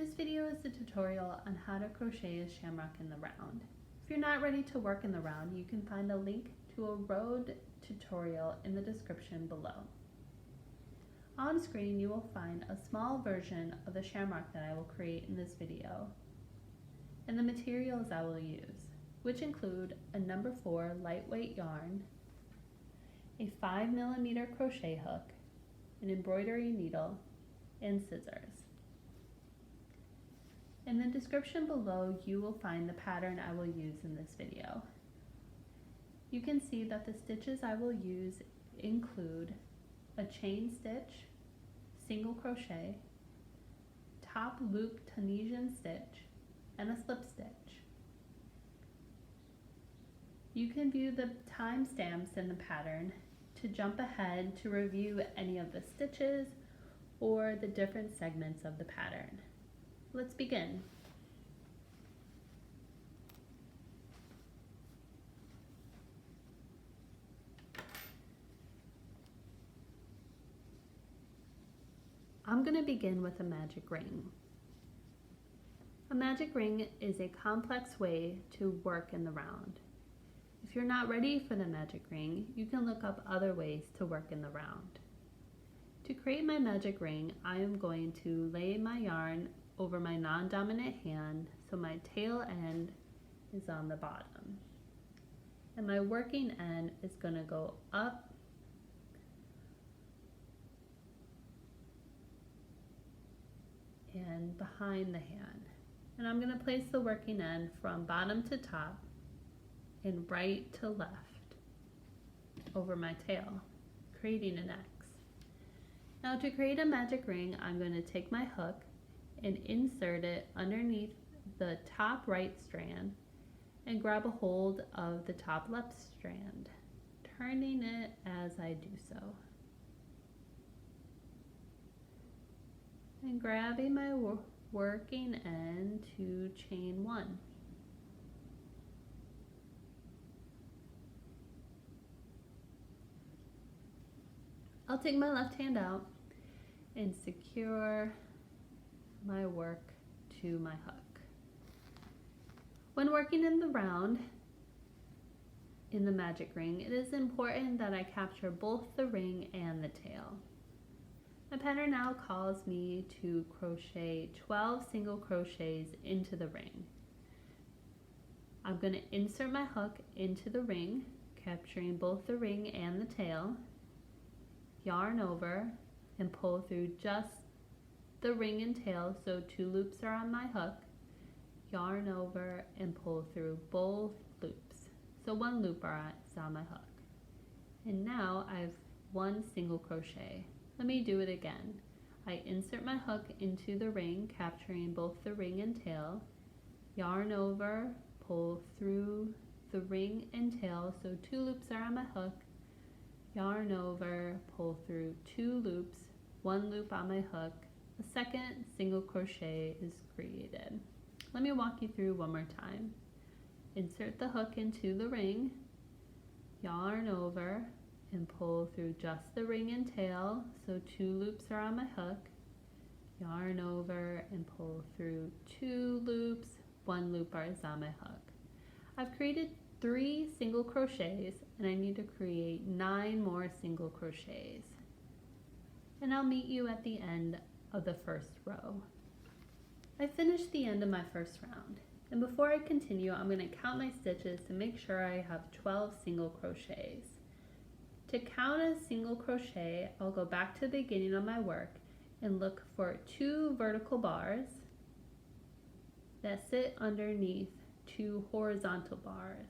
This video is a tutorial on how to crochet a shamrock in the round. If you're not ready to work in the round, you can find a link to a road tutorial in the description below. On screen, you will find a small version of the shamrock that I will create in this video and the materials I will use, which include a number 4 lightweight yarn, a 5mm crochet hook, an embroidery needle, and scissors. In the description below, you will find the pattern I will use in this video. You can see that the stitches I will use include a chain stitch, single crochet, top loop Tunisian stitch, and a slip stitch. You can view the timestamps in the pattern to jump ahead to review any of the stitches or the different segments of the pattern. Let's begin. I'm going to begin with a magic ring. A magic ring is a complex way to work in the round. If you're not ready for the magic ring, you can look up other ways to work in the round. To create my magic ring, I am going to lay my yarn over my non-dominant hand so my tail end is on the bottom. And my working end is going to go up and behind the hand. And I'm going to place the working end from bottom to top and right to left over my tail, creating an X. Now to create a magic ring, I'm going to take my hook and insert it underneath the top right strand and grab a hold of the top left strand, turning it as I do so. And grabbing my working end to chain 1. I'll take my left hand out and secure my work to my hook. When working in the round in the magic ring, it is important that I capture both the ring and the tail. My pattern now calls me to crochet 12 single crochets into the ring. I'm going to insert my hook into the ring, capturing both the ring and the tail, yarn over, and pull through just the ring and tail, so 2 loops are on my hook, yarn over and pull through both loops, so 1 loop is on my hook. And now I have 1 single crochet. Let me do it again. I insert my hook into the ring, capturing both the ring and tail, yarn over, pull through the ring and tail, so 2 loops are on my hook, yarn over, pull through 2 loops, 1 loop on my hook, a second single crochet is created. Let me walk you through one more time. Insert the hook into the ring, yarn over, and pull through just the ring and tail, so 2 loops are on my hook, yarn over and pull through 2 loops, 1 loop is on my hook. I've created 3 single crochets and I need to create 9 more single crochets. And I'll meet you at the end of the first row. I finished the end of my first round, and before I continue, I'm going to count my stitches to make sure I have 12 single crochets. To count a single crochet, I'll go back to the beginning of my work and look for 2 vertical bars that sit underneath 2 horizontal bars.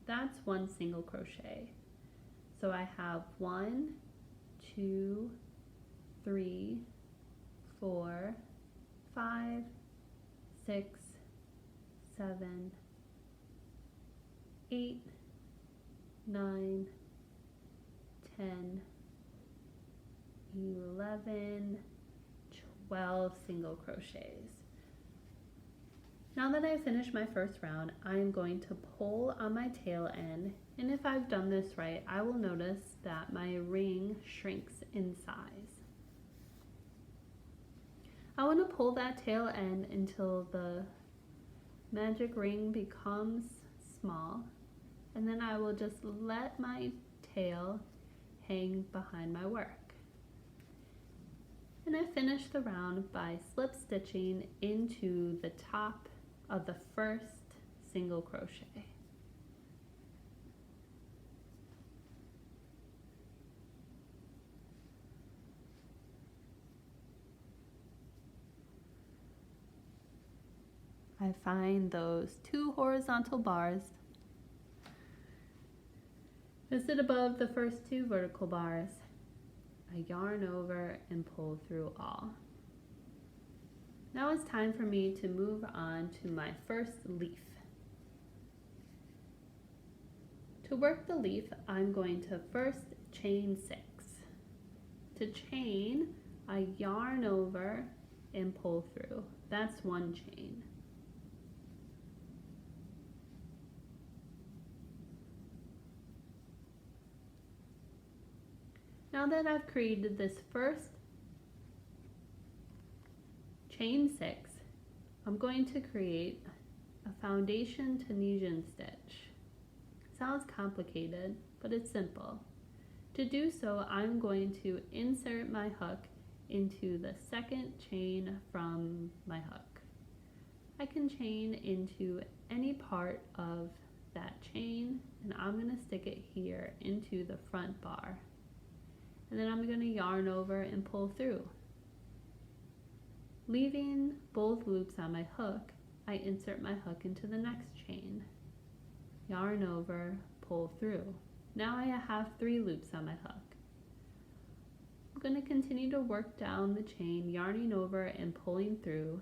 That's 1 single crochet. So I have 1, 2, 3, 4, 5, 6, 7, 8, 9, 10, 11, 12 single crochets. Now that I've finished my first round, I am going to pull on my tail end, and if I've done this right, I will notice that my ring shrinks in size. I want to pull that tail end until the magic ring becomes small, and then I will just let my tail hang behind my work. And I finish the round by slip stitching into the top of the first single crochet. I find those 2 horizontal bars that sit above the first 2 vertical bars. I yarn over and pull through all. Now it's time for me to move on to my first leaf. To work the leaf, I'm going to first chain 6. To chain, I yarn over and pull through. That's 1 chain. Now that I've created this first chain 6, I'm going to create a foundation Tunisian stitch. Sounds complicated, but it's simple. To do so, I'm going to insert my hook into the second chain from my hook. I can chain into any part of that chain, and I'm going to stick it here into the front bar. And then I'm going to yarn over and pull through. Leaving both loops on my hook, I insert my hook into the next chain. Yarn over, pull through. Now I have 3 loops on my hook. I'm going to continue to work down the chain, yarning over and pulling through,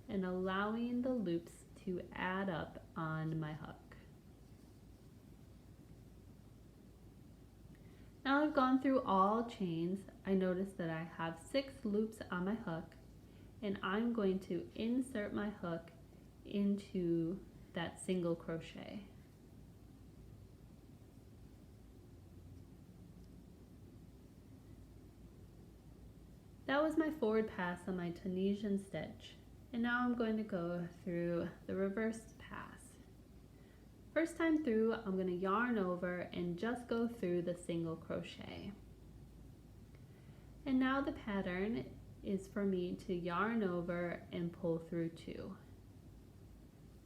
and allowing the loops to add up on my hook. Now I've gone through all chains, I notice that I have 6 loops on my hook, and I'm going to insert my hook into that single crochet. That was my forward pass on my Tunisian stitch, and now I'm going to go through the reverse pass. First time through, I'm going to yarn over and just go through the single crochet. And now the pattern is for me to yarn over and pull through 2.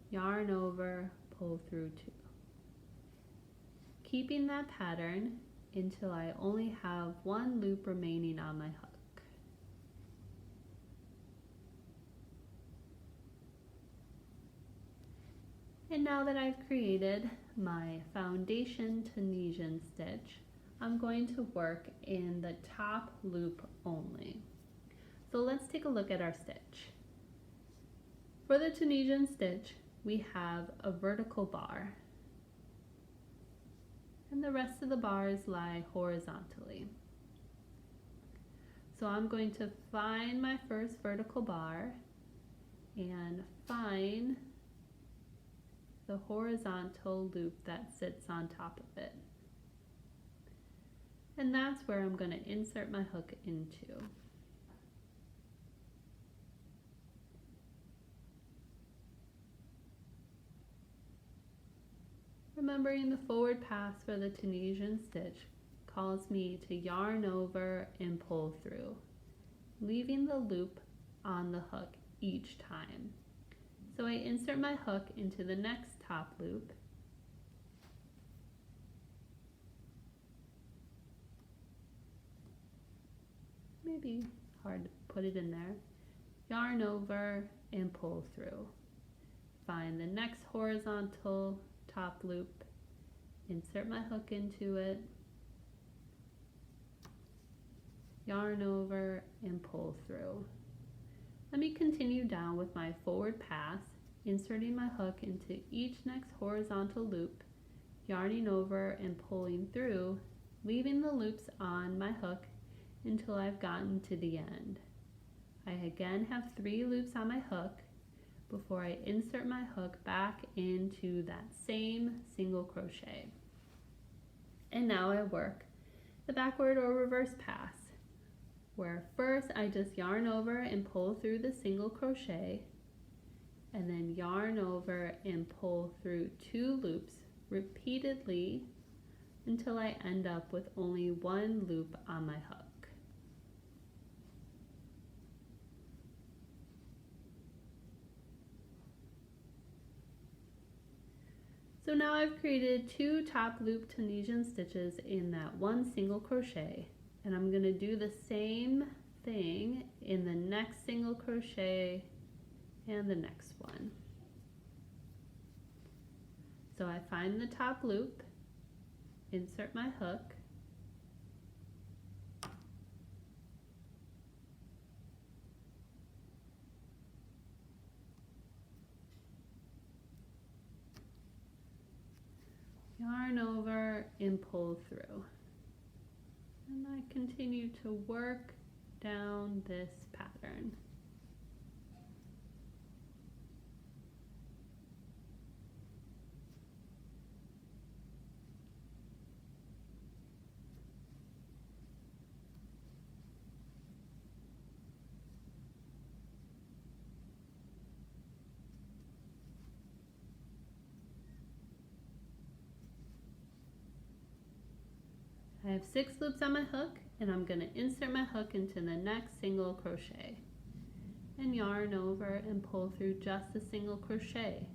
Yarn over, pull through 2. Keeping that pattern until I only have 1 loop remaining on my hook. And now that I've created my foundation Tunisian stitch, I'm going to work in the top loop only. So let's take a look at our stitch. For the Tunisian stitch, we have a vertical bar, and the rest of the bars lie horizontally. So I'm going to find my first vertical bar and find the horizontal loop that sits on top of it. And that's where I'm going to insert my hook into. Remembering the forward pass for the Tunisian stitch calls me to yarn over and pull through, leaving the loop on the hook each time. So I insert my hook into the next top loop, maybe hard to put it in there, yarn over and pull through. Find the next horizontal top loop, insert my hook into it, yarn over and pull through. Let me continue down with my forward pass, inserting my hook into each next horizontal loop, yarning over and pulling through, leaving the loops on my hook until I've gotten to the end. I again have 3 loops on my hook before I insert my hook back into that same single crochet. And now I work the backward or reverse pass, where first I just yarn over and pull through the single crochet, and then yarn over and pull through 2 loops repeatedly until I end up with only 1 loop on my hook. So now I've created 2 top loop Tunisian stitches in that 1 single crochet, and I'm going to do the same thing in the next single crochet and the next one. So I find the top loop, insert my hook, yarn over and pull through, and I continue to work down this pattern. I have 6 loops on my hook, and I'm going to insert my hook into the next single crochet and yarn over and pull through just a single crochet,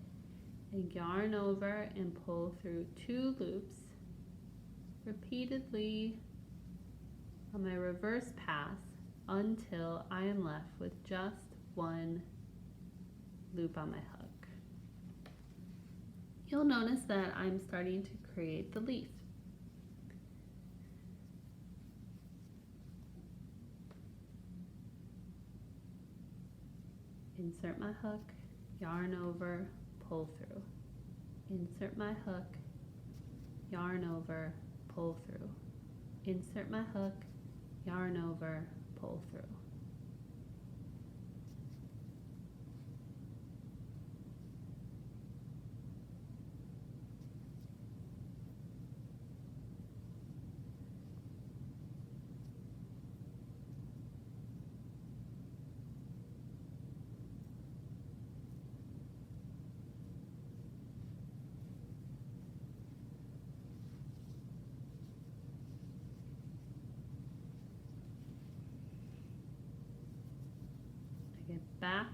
and yarn over and pull through 2 loops repeatedly on my reverse pass until I am left with just 1 loop on my hook. You'll notice that I'm starting to create the leaf. Insert my hook, yarn over, pull through. Insert my hook, yarn over, pull through. Insert my hook, yarn over, pull through. Get back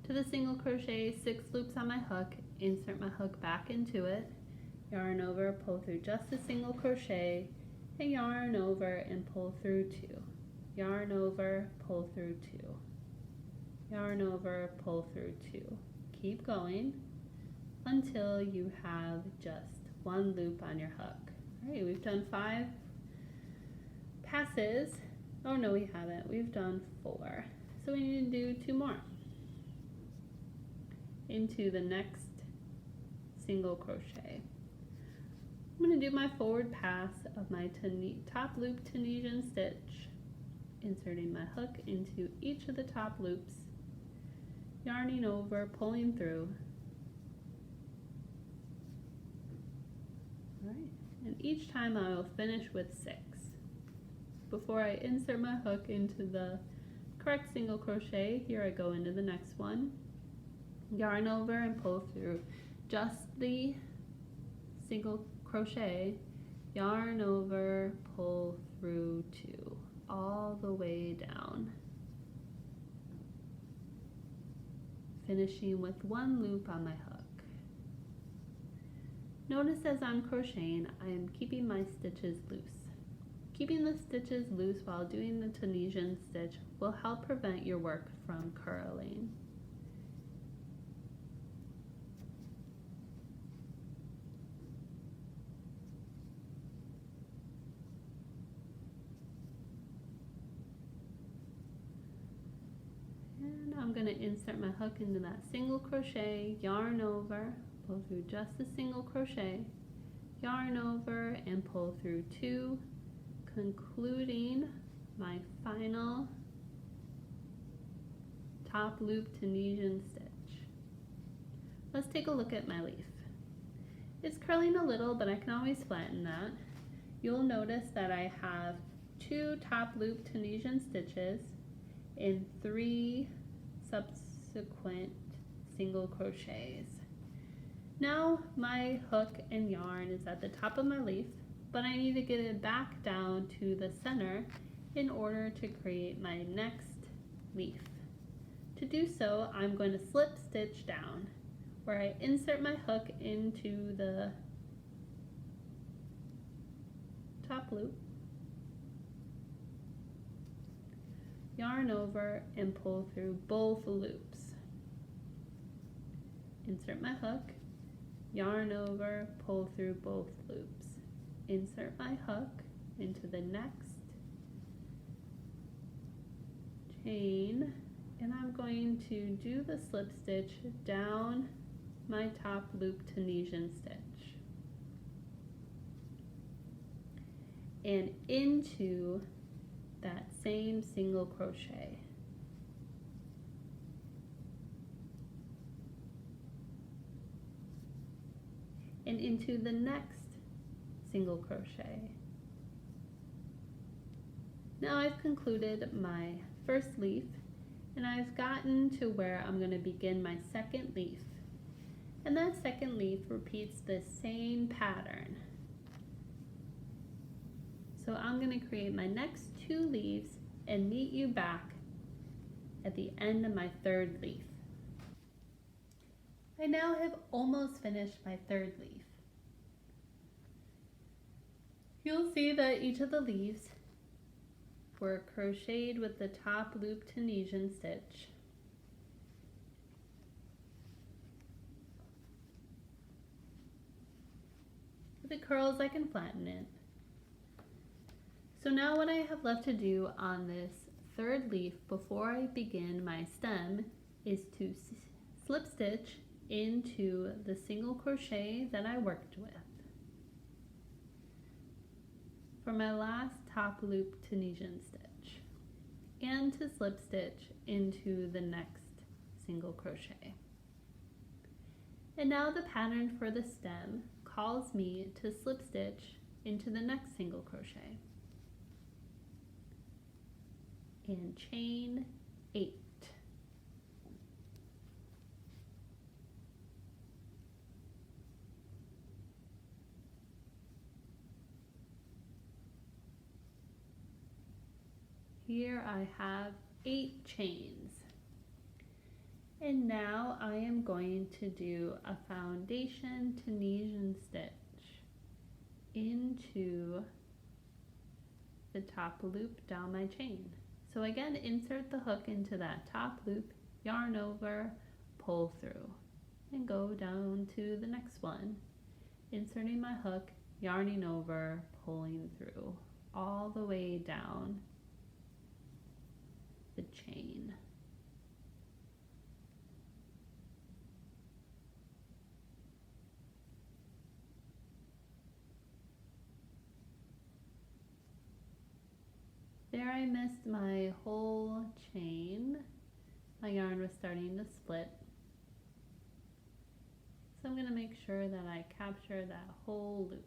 to the single crochet, 6 loops on my hook, insert my hook back into it, yarn over, pull through just a single crochet, and yarn over and pull through 2, yarn over, pull through 2, yarn over, pull through 2. Keep going until you have just 1 loop on your hook. All right, we've done 5 passes. Oh no, we haven't. We've done 4. So we need to do 2 more into the next single crochet. I'm going to do my forward pass of my top loop Tunisian stitch, inserting my hook into each of the top loops, yarning over, pulling through. All right, and each time I will finish with 6 before I insert my hook into the correct single crochet. Here I go into the next one, yarn over and pull through just the single crochet, yarn over, pull through 2, all the way down, finishing with 1 loop on my hook. Notice as I'm crocheting, I am keeping my stitches loose. Keeping the stitches loose while doing the Tunisian stitch will help prevent your work from curling. And I'm going to insert my hook into that single crochet, yarn over, pull through just a single crochet, yarn over and pull through 2, concluding my final top loop Tunisian stitch. Let's take a look at my leaf. It's curling a little, but I can always flatten that. You'll notice that I have 2 top loop Tunisian stitches in 3 subsequent single crochets. Now my hook and yarn is at the top of my leaf, but I need to get it back down to the center in order to create my next leaf. To do so, I'm going to slip stitch down, where I insert my hook into the top loop, yarn over and pull through both loops. Insert my hook, yarn over, pull through both loops. Insert my hook into the next chain, and I'm going to do the slip stitch down my top loop Tunisian stitch and into that same single crochet. And into the next single crochet. Now I've concluded my first leaf, and I've gotten to where I'm going to begin my second leaf. And that second leaf repeats the same pattern. So I'm going to create my next 2 leaves and meet you back at the end of my third leaf. I now have almost finished my third leaf. You'll see that each of the leaves were crocheted with the top loop Tunisian stitch. If it curls, I can flatten it. So now what I have left to do on this third leaf before I begin my stem is to slip stitch into the single crochet that I worked with for my last top loop Tunisian stitch, and to slip stitch into the next single crochet. And now the pattern for the stem calls me to slip stitch into the next single crochet and chain 8. Here I have 8 chains. And now I am going to do a foundation Tunisian stitch into the top loop down my chain. So again, insert the hook into that top loop, yarn over, pull through, and go down to the next one. Inserting my hook, yarning over, pulling through, all the way down the chain. There I missed my whole chain. My yarn was starting to split. So I'm going to make sure that I capture that whole loop.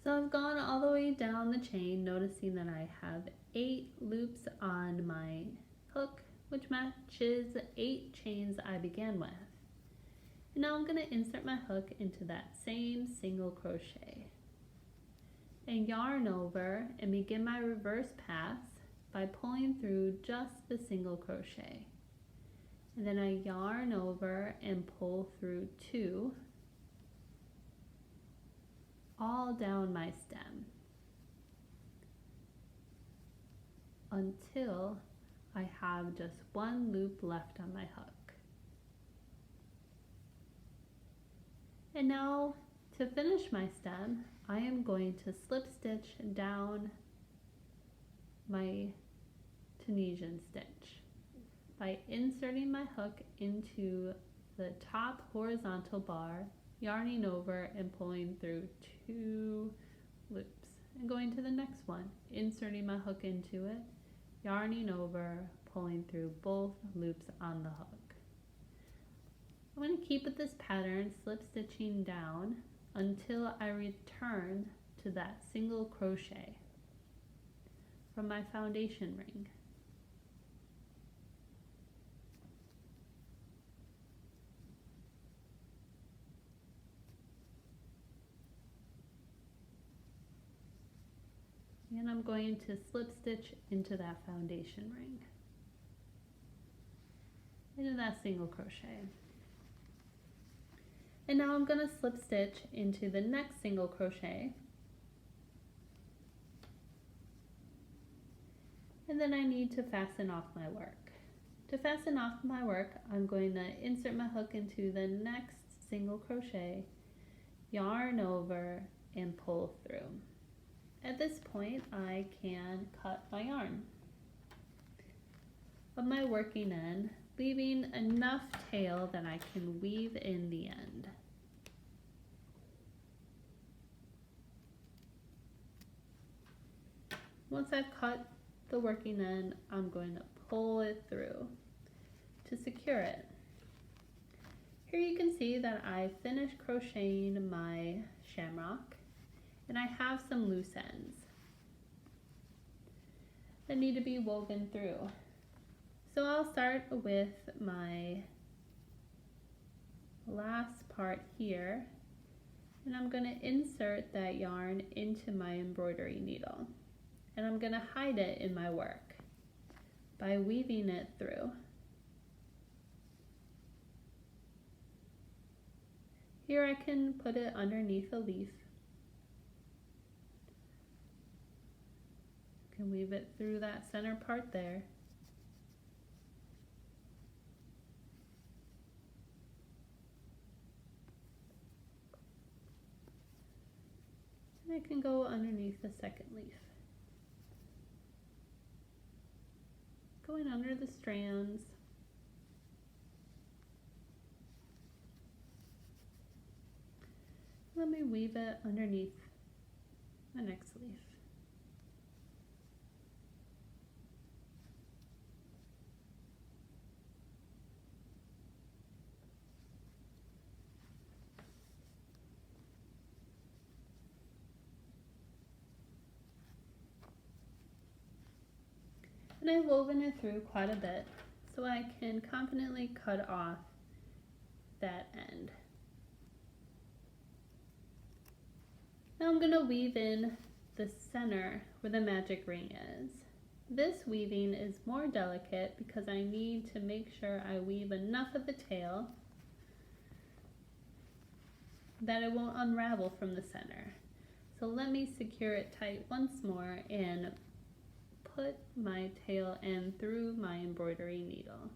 So I've gone all the way down the chain, noticing that I have 8 loops on my hook, which matches the 8 chains I began with. And now I'm going to insert my hook into that same single crochet and yarn over and begin my reverse pass by pulling through just the single crochet. And then I yarn over and pull through 2 all down my stem until I have just 1 loop left on my hook. And now to finish my stem, I am going to slip stitch down my Tunisian stitch. by inserting my hook into the top horizontal bar, yarning over and pulling through 2 loops, and going to the next one, inserting my hook into it, yarning over, pulling through both loops on the hook. I'm going to keep with this pattern, slip stitching down until I return to that single crochet from my foundation ring. And I'm going to slip stitch into that foundation ring, into that single crochet. And now I'm going to slip stitch into the next single crochet. And then I need to fasten off my work. To fasten off my work, I'm going to insert my hook into the next single crochet, yarn over, and pull through. At this point, I can cut my yarn of my working end, leaving enough tail that I can weave in the end. Once I've cut the working end, I'm going to pull it through to secure it. Here you can see that I finished crocheting my shamrock, and I have some loose ends that need to be woven through. So I'll start with my last part here, and I'm going to insert that yarn into my embroidery needle, and I'm going to hide it in my work by weaving it through. Here I can put it underneath a leaf. Can weave it through that center part there. And I can go underneath the second leaf. Going under the strands. Let me weave it underneath the next leaf. And I've woven it through quite a bit, so I can confidently cut off that end. Now I'm going to weave in the center where the magic ring is. This weaving is more delicate because I need to make sure I weave enough of the tail that it won't unravel from the center. So let me secure it tight once more and put my tail end through my embroidery needle.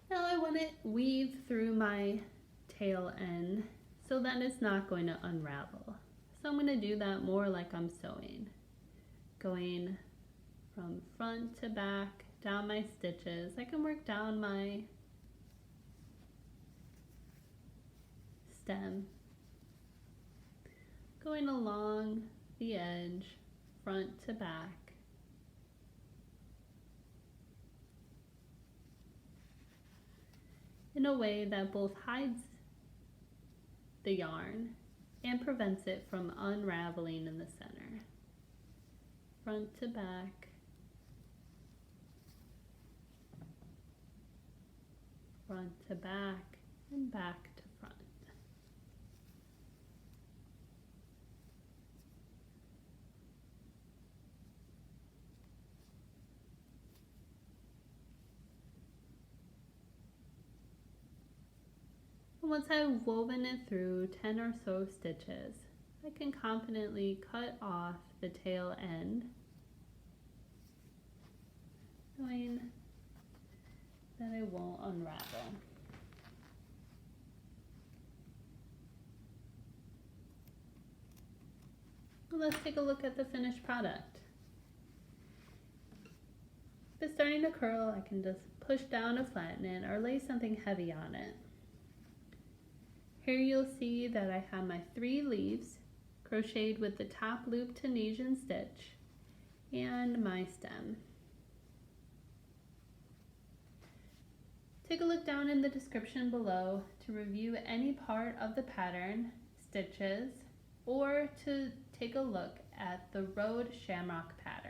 Now I want to weave through my tail end so that it's not going to unravel. So I'm going to do that more like I'm sewing, going from front to back, down my stitches. I can work down my stem, going along the edge, front to back. In a way that both hides the yarn and prevents it from unraveling in the center. Front to back, front to back, and back to front. once I've woven it through 10 or so stitches, I can confidently cut off the tail end, knowing that it won't unravel. Well, let's take a look at the finished product. If it's starting to curl, I can just push down to flatten it or lay something heavy on it. Here you'll see that I have my 3 leaves crocheted with the top loop Tunisian stitch and my stem. Take a look down in the description below to review any part of the pattern, stitches, or to take a look at the Rode Shamrock pattern.